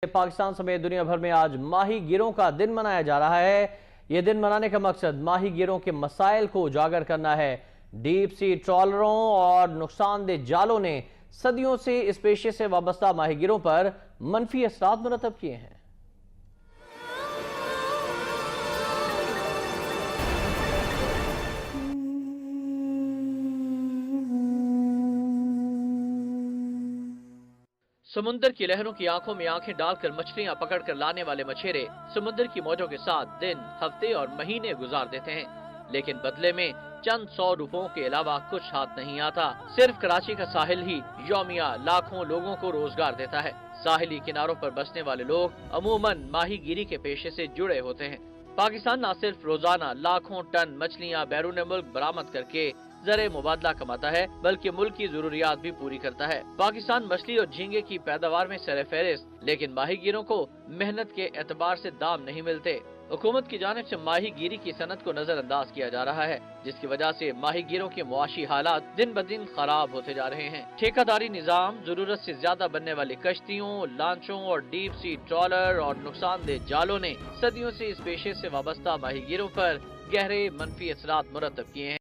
पाकिस्तान समेत दुनिया भर में आज माही गिरों का दिन मनाया जा रहा है। ये दिन मनाने का मकसद माही गिरों के मसाइल को उजागर करना है। डीप सी ट्रॉलरों और नुकसानदेह जालों ने सदियों से इस पेशे से वाबस्ता माही गिरों पर मनफी असरात मुरतब किए हैं। समुद्र की लहरों की आंखों में आंखें डालकर मछलियां पकड़कर लाने वाले मछेरे समुद्र की मौजों के साथ दिन, हफ्ते और महीने गुजार देते हैं, लेकिन बदले में चंद 100 रुपयों के अलावा कुछ हाथ नहीं आता। सिर्फ कराची का साहिल ही यौमिया लाखों लोगों को रोजगार देता है। साहिली किनारों पर बसने वाले लोग अमूमन माहीगीरी के पेशे से जुड़े होते हैं। पाकिस्तान न सिर्फ रोजाना लाखों टन मछलियां बैरून मुल्क बरामद करके ज़र मुबादला कमाता है, बल्कि मुल्क की जरूरियात भी पूरी करता है। पाकिस्तान मछली और झींगे की पैदावार में सर-ए-फहरिस्त, लेकिन माहीगीरों को मेहनत के एतबार से दाम नहीं मिलते। हुकूमत की जानिब से माहीगीरी की सनत को नजरअंदाज किया जा रहा है, जिसकी वजह से माहीगीरों के मुआशी हालात दिन ब दिन खराब होते जा रहे हैं। ठेकेदारी निजाम, जरूरत से ज्यादा बनने वाली कश्तियों, लांचों और डीप सी ट्रॉलर और नुकसानदेह जालों ने सदियों से इस पेशे से वाबस्ता माहीगीरों पर गहरे मनफी असरात मुरतब किए हैं।